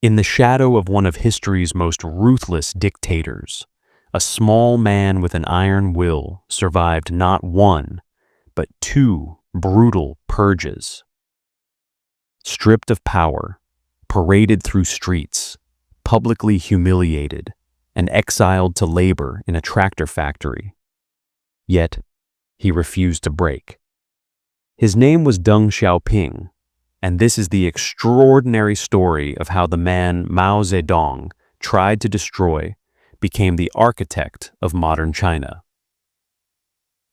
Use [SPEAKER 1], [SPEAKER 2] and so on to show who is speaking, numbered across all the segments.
[SPEAKER 1] In the shadow of one of history's most ruthless dictators, a small man with an iron will survived not one, but two brutal purges. Stripped of power, paraded through streets, publicly humiliated, and exiled to labor in a tractor factory. Yet, he refused to break. His name was Deng Xiaoping, and this is the extraordinary story of how the man Mao Zedong tried to destroy became the architect of modern China.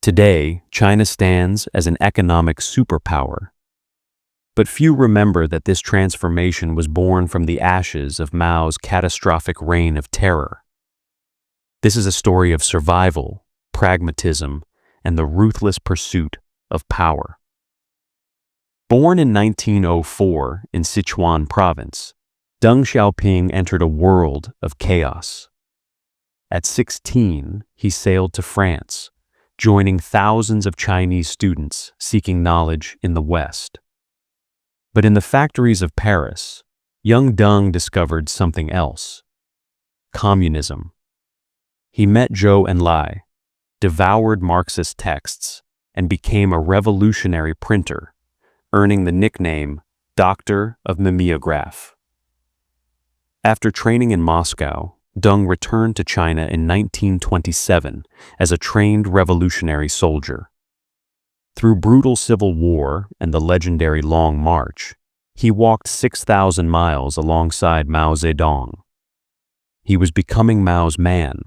[SPEAKER 1] Today, China stands as an economic superpower. But few remember that this transformation was born from the ashes of Mao's catastrophic reign of terror. This is a story of survival, pragmatism, and the ruthless pursuit of power. Born in 1904 in Sichuan province, Deng Xiaoping entered a world of chaos. At 16, he sailed to France, joining thousands of Chinese students seeking knowledge in the West. But in the factories of Paris, young Deng discovered something else: communism. He met Zhou Enlai, devoured Marxist texts, and became a revolutionary printer, earning the nickname Doctor of Mimeograph. After training in Moscow, Deng returned to China in 1927 as a trained revolutionary soldier. Through brutal civil war and the legendary Long March, he walked 6,000 miles alongside Mao Zedong. He was becoming Mao's man,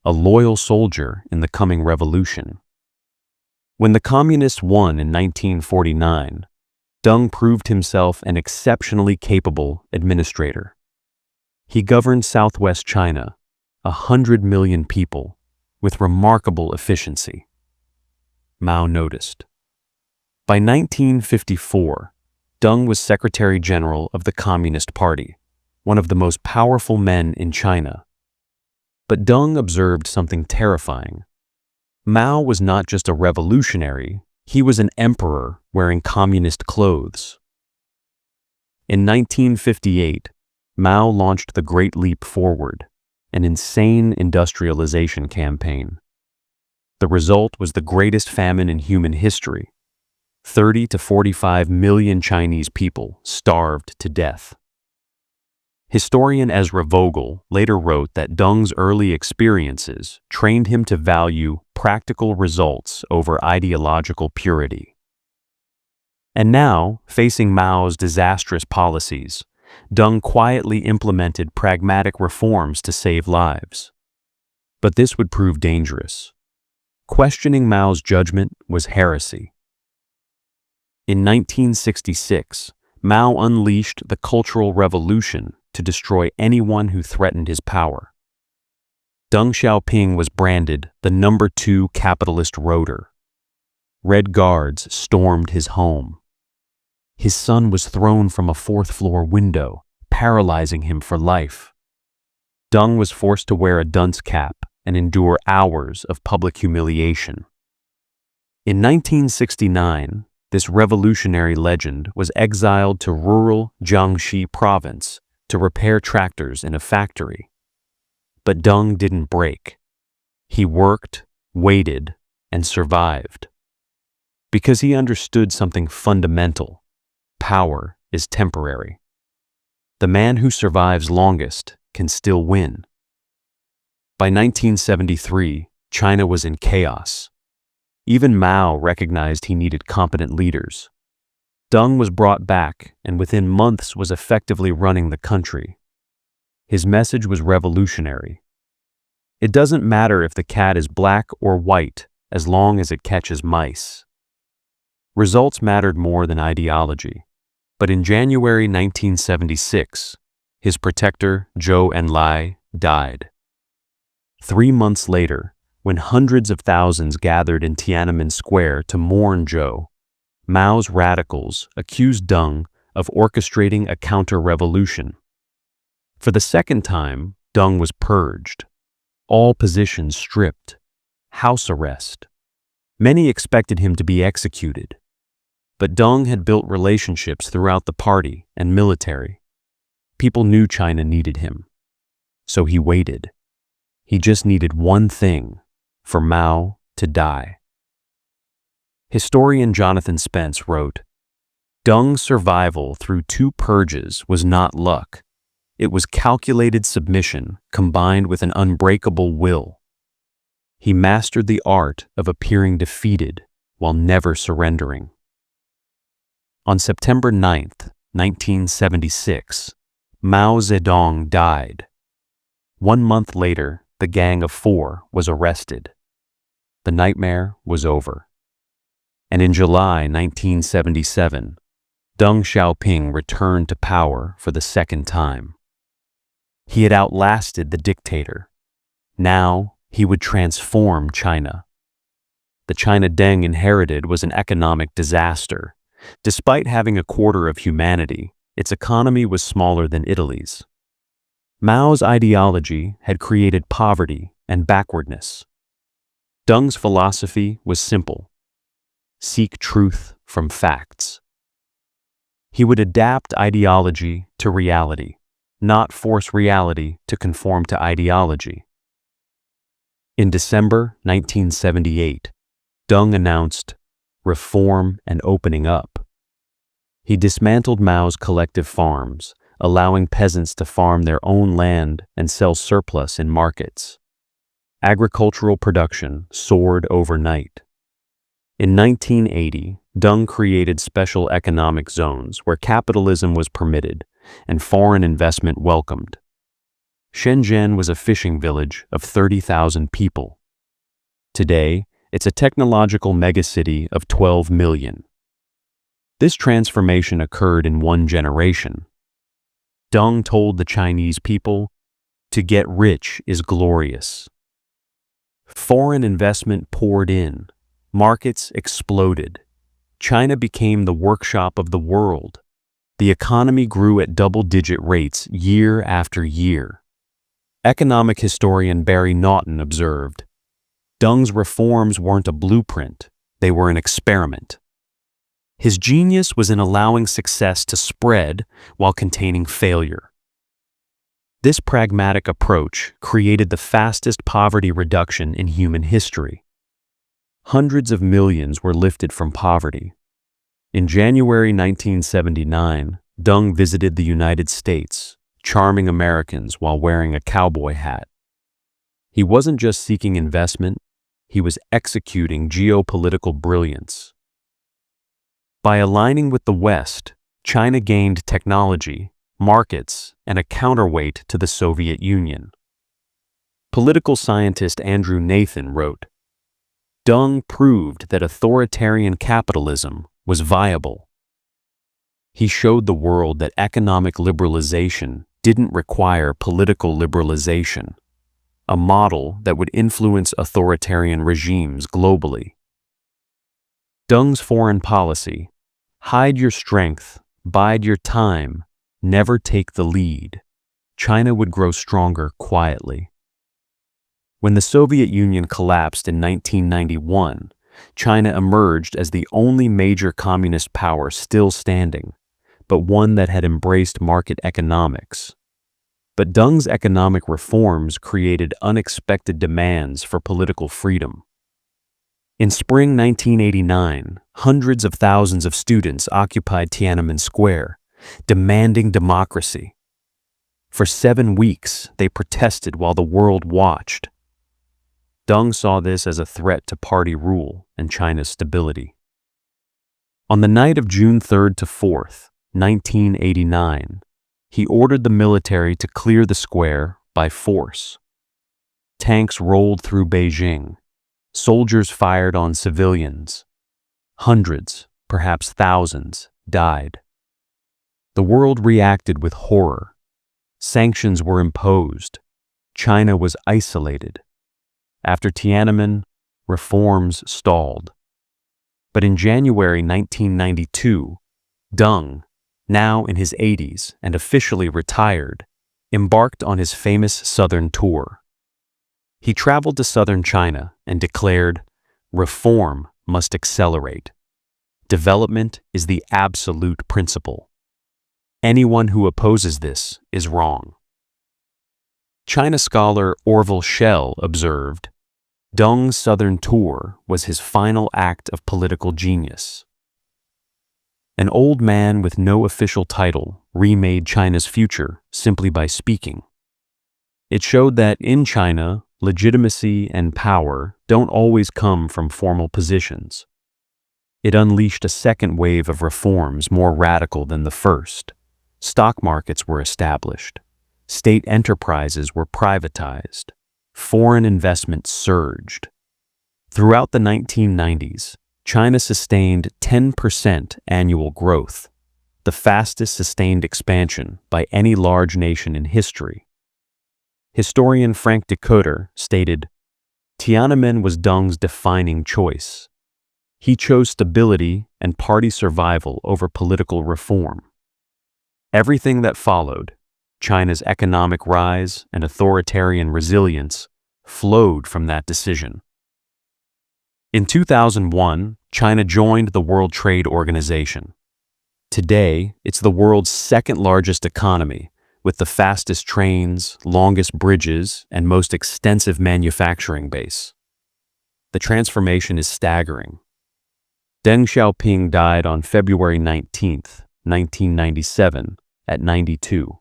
[SPEAKER 1] a loyal soldier in the coming revolution. When the communists won in 1949, Deng proved himself an exceptionally capable administrator. He governed southwest China, 100 million people, with remarkable efficiency. Mao noticed. By 1954, Deng was Secretary General of the Communist Party, one of the most powerful men in China. But Deng observed something terrifying. Mao was not just a revolutionary, he was an emperor wearing communist clothes. In 1958, Mao launched the Great Leap Forward, an insane industrialization campaign. The result was the greatest famine in human history. 30 to 45 million Chinese people starved to death. Historian Ezra Vogel later wrote that Deng's early experiences trained him to value practical results over ideological purity. And now, facing Mao's disastrous policies, Deng quietly implemented pragmatic reforms to save lives. But this would prove dangerous. Questioning Mao's judgment was heresy. In 1966, Mao unleashed the Cultural Revolution to destroy anyone who threatened his power. Deng Xiaoping was branded the number 2 capitalist roader. Red Guards stormed his home. His son was thrown from a 4th-floor window, paralyzing him for life. Deng was forced to wear a dunce cap and endure hours of public humiliation. In 1969, this revolutionary legend was exiled to rural Jiangxi province to repair tractors in a factory. But Deng didn't break. He worked, waited, and survived. Because he understood something fundamental: power is temporary. The man who survives longest can still win. By 1973, China was in chaos. Even Mao recognized he needed competent leaders. Deng was brought back and within months was effectively running the country. His message was revolutionary. It doesn't matter if the cat is black or white as long as it catches mice. Results mattered more than ideology. But in January 1976, his protector, Zhou Enlai, died. 3 months later, when hundreds of thousands gathered in Tiananmen Square to mourn Zhou, Mao's radicals accused Deng of orchestrating a counter-revolution. For the second time, Deng was purged. All positions stripped. House arrest. Many expected him to be executed. But Deng had built relationships throughout the party and military. People knew China needed him. So he waited. He just needed one thing: for Mao to die. Historian Jonathan Spence wrote, "Deng's survival through 2 purges was not luck. It was calculated submission combined with an unbreakable will. He mastered the art of appearing defeated while never surrendering." On September 9th, 1976, Mao Zedong died. 1 month later, the Gang of Four was arrested. The nightmare was over. And in July 1977, Deng Xiaoping returned to power for the second time. He had outlasted the dictator. Now he would transform China. The China Deng inherited was an economic disaster. Despite having a quarter of humanity, its economy was smaller than Italy's. Mao's ideology had created poverty and backwardness. Deng's philosophy was simple: seek truth from facts. He would adapt ideology to reality, not force reality to conform to ideology. In December 1978, Deng announced reform and opening up. He dismantled Mao's collective farms, allowing peasants to farm their own land and sell surplus in markets. Agricultural production soared overnight. In 1980, Deng created special economic zones where capitalism was permitted and foreign investment welcomed. Shenzhen was a fishing village of 30,000 people. Today, it's a technological megacity of 12 million. This transformation occurred in 1 generation. Deng told the Chinese people, "To get rich is glorious." Foreign investment poured in. Markets exploded. China became the workshop of the world. The economy grew at double-digit rates year after year. Economic historian Barry Naughton observed, "Deng's reforms weren't a blueprint, they were an experiment." His genius was in allowing success to spread while containing failure. This pragmatic approach created the fastest poverty reduction in human history. Hundreds of millions were lifted from poverty. In January 1979, Deng visited the United States, charming Americans while wearing a cowboy hat. He wasn't just seeking investment, he was executing geopolitical brilliance. By aligning with the West, China gained technology, markets, and a counterweight to the Soviet Union. Political scientist Andrew Nathan wrote, "Deng proved that authoritarian capitalism was viable. He showed the world that economic liberalization didn't require political liberalization, a model that would influence authoritarian regimes globally." Deng's foreign policy, hide your strength, bide your time, never take the lead. China would grow stronger quietly. When the Soviet Union collapsed in 1991, China emerged as the only major communist power still standing, but one that had embraced market economics. But Deng's economic reforms created unexpected demands for political freedom. In spring 1989, hundreds of thousands of students occupied Tiananmen Square, demanding democracy. For 7 weeks, they protested while the world watched. Deng saw this as a threat to party rule and China's stability. On the night of June 3rd to 4th, 1989, he ordered the military to clear the square by force. Tanks rolled through Beijing. Soldiers fired on civilians. Hundreds, perhaps thousands, died. The world reacted with horror. Sanctions were imposed. China was isolated. After Tiananmen, reforms stalled. But in January 1992, Deng, now in his 80s and officially retired, embarked on his famous southern tour. He traveled to southern China and declared, "Reform must accelerate. Development is the absolute principle." Anyone who opposes this is wrong. China scholar Orville Schell observed, Deng's southern tour was his final act of political genius. An old man with no official title remade China's future simply by speaking. It showed that in China, legitimacy and power don't always come from formal positions. It unleashed a second wave of reforms more radical than the first. Stock markets were established. State enterprises were privatized. Foreign investment surged. Throughout the 1990s, China sustained 10% annual growth, the fastest sustained expansion by any large nation in history. Historian Frank Dikötter stated, Tiananmen was Deng's defining choice. He chose stability and party survival over political reform. Everything that followed, China's economic rise and authoritarian resilience, flowed from that decision. In 2001, China joined the World Trade Organization. Today, it's the world's second-largest economy, with the fastest trains, longest bridges, and most extensive manufacturing base. The transformation is staggering. Deng Xiaoping died on February 19, 1997, at 92.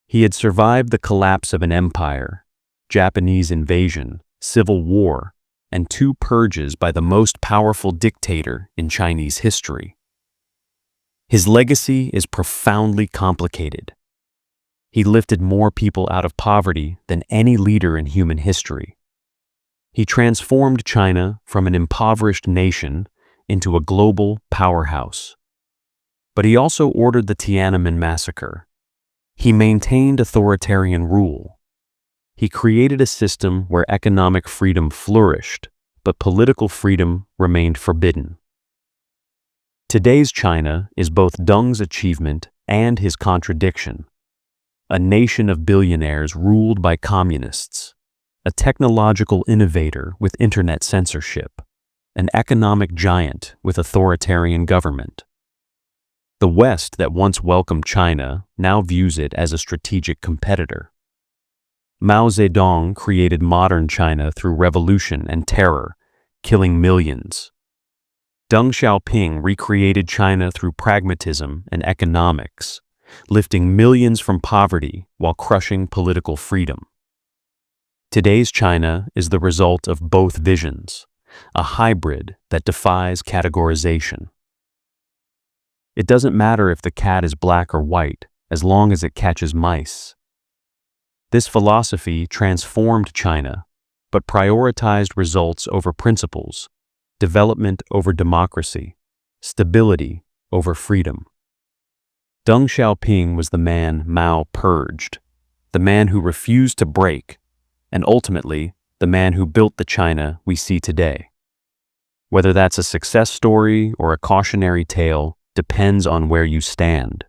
[SPEAKER 1] He had survived the collapse of an empire, Japanese invasion, civil war, and 2 purges by the most powerful dictator in Chinese history. His legacy is profoundly complicated. He lifted more people out of poverty than any leader in human history. He transformed China from an impoverished nation into a global powerhouse. But he also ordered the Tiananmen massacre. He maintained authoritarian rule. He created a system where economic freedom flourished, but political freedom remained forbidden. Today's China is both Deng's achievement and his contradiction. A nation of billionaires ruled by communists, a technological innovator with internet censorship, an economic giant with authoritarian government. The West that once welcomed China now views it as a strategic competitor. Mao Zedong created modern China through revolution and terror, killing millions. Deng Xiaoping recreated China through pragmatism and economics, lifting millions from poverty while crushing political freedom. Today's China is the result of both visions, a hybrid that defies categorization. It doesn't matter if the cat is black or white, as long as it catches mice. This philosophy transformed China, but prioritized results over principles, development over democracy, stability over freedom. Deng Xiaoping was the man Mao purged, the man who refused to break, and ultimately, the man who built the China we see today. Whether that's a success story or a cautionary tale depends on where you stand.